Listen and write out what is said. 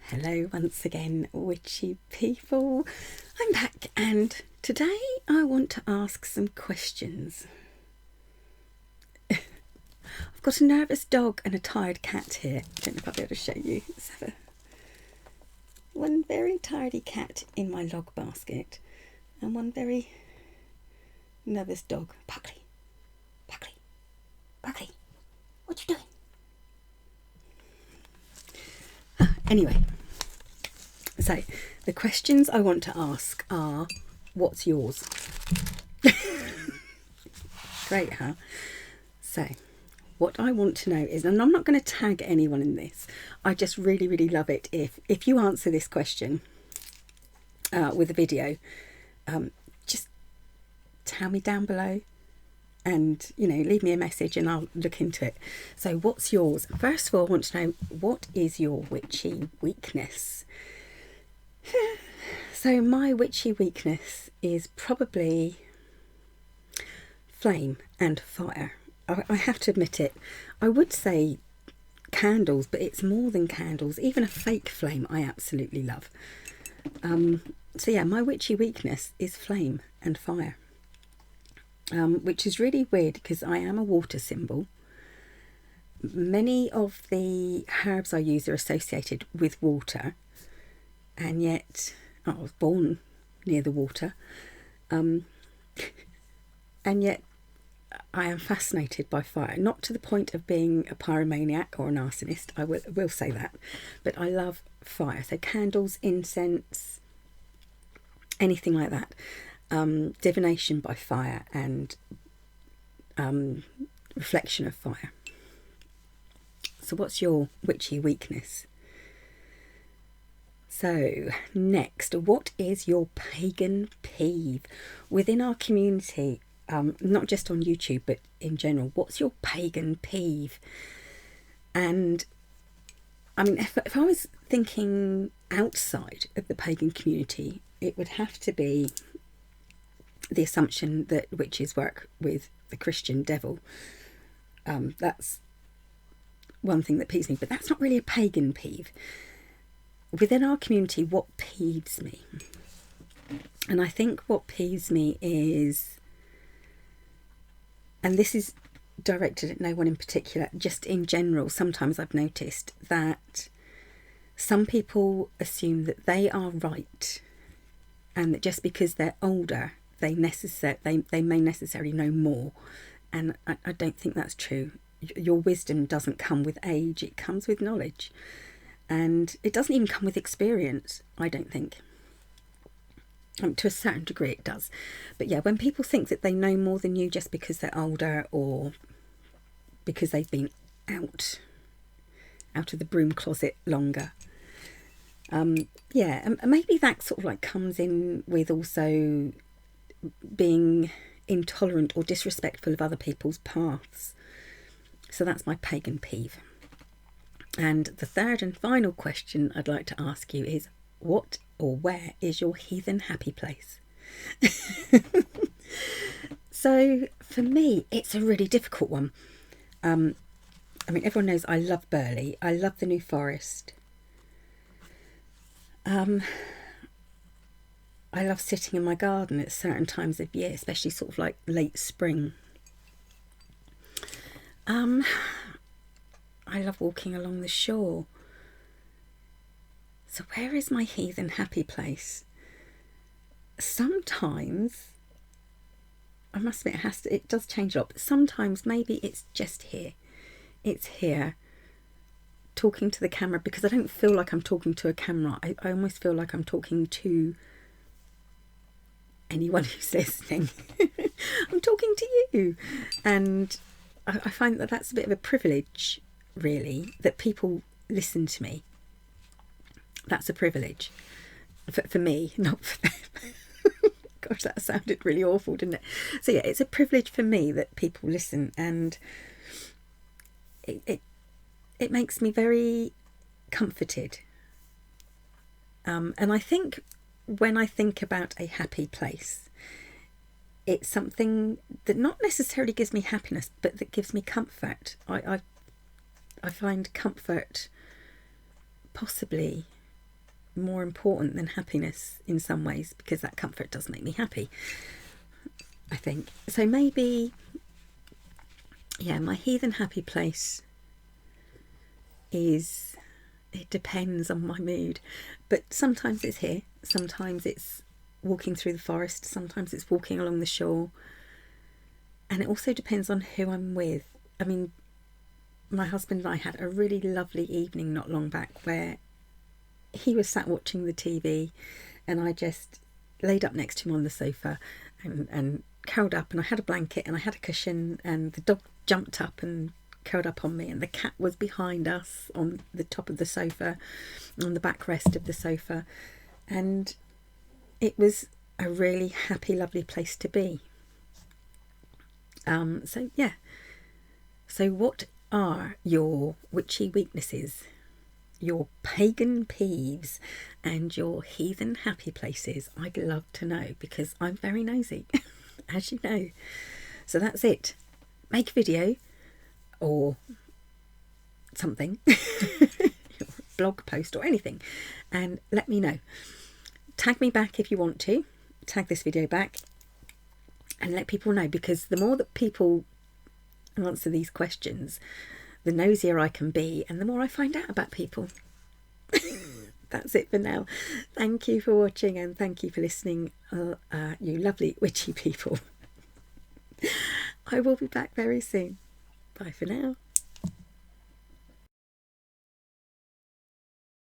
Hello once again, witchy people. I'm back, and today I want to ask some questions. I've got a nervous dog and a tired cat here. I don't know if I'll be able to show you. Let's have one very tidy cat in my log basket and one very nervous dog. Buckley, Buckley, Buckley, what you doing? Anyway, so the questions I want to ask are, what's yours? Great, huh? So what I want to know is, and I'm not going to tag anyone in this, I just really, really love it if you answer this question with a video, just tell me down below and, you know, leave me a message and I'll look into it. So what's yours? First of all, I want to know, what is your witchy weakness? So my witchy weakness is probably flame and fire. I have to admit it. I would say candles, but it's more than candles. Even a fake flame I absolutely love. So yeah, my witchy weakness is flame and fire. Which is really weird because I am a water symbol. Many of the herbs I use are associated with water, and yet I was born near the water, and yet I am fascinated by fire. Not to the point of being a pyromaniac or an arsonist, I will say that, but I love fire. So candles, incense, anything like that. Divination by fire and reflection of fire. So what's your witchy weakness? So next, what is your pagan peeve? Within our community, not just on YouTube but in general, what's your pagan peeve? And I mean, if I was thinking outside of the pagan community, it would have to be the assumption that witches work with the Christian devil. That's one thing that peeves me, but that's not really a pagan peeve. Within our community, what peeves me, and I think what peeves me is, and this is directed at no one in particular, just in general, sometimes I've noticed that some people assume that they are right, and that just because they're older, they may necessarily know more, and I don't think that's true. Your wisdom doesn't come with age, it comes with knowledge, and it doesn't even come with experience, I don't think. To a certain degree it does, but yeah, when people think that they know more than you just because they're older or because they've been out of the broom closet longer, yeah, and maybe that sort of like comes in with also being intolerant or disrespectful of other people's paths. So that's my pagan peeve. And the third and final question I'd like to ask you is, what or where is your heathen happy place? So for me, it's a really difficult one. I mean, everyone knows I love Burley. I love the New Forest. I love sitting in my garden at certain times of year, especially sort of like late spring. I love walking along the shore. So where is my heathen happy place? Sometimes, I must admit, it does change a lot, but sometimes maybe it's just here. It's here, talking to the camera, because I don't feel like I'm talking to a camera. I almost feel like I'm talking to anyone who's listening. I'm talking to you, and I find that that's a bit of a privilege, really, that people listen to me. That's a privilege for me, not for them. Gosh, that sounded really awful, didn't it? So yeah, it's a privilege for me that people listen, and it makes me very comforted. And I think when I think about a happy place, it's something that not necessarily gives me happiness, but that gives me comfort. I find comfort possibly more important than happiness in some ways, because that comfort does make me happy, I think. So maybe, yeah, my heathen happy place is, it depends on my mood, but sometimes it's here, sometimes it's walking through the forest, sometimes it's walking along the shore, and it also depends on who I'm with. I mean, my husband and I had a really lovely evening not long back where he was sat watching the TV and I just laid up next to him on the sofa and curled up, and I had a blanket and I had a cushion, and the dog jumped up and curled up on me, and the cat was behind us on the top of the sofa, on the backrest of the sofa, and it was a really happy, lovely place to be. So yeah, so what are your witchy weaknesses, your pagan peeves, and your heathen happy places? I'd love to know, because I'm very nosy, as you know. So that's it. Make a video or something, blog post or anything, and let me know. Tag me back if you want to. Tag this video back and let people know, because the more that people answer these questions, the nosier I can be and the more I find out about people. That's it for now. Thank you for watching and thank you for listening, you lovely witchy people. I will be back very soon. Bye for now.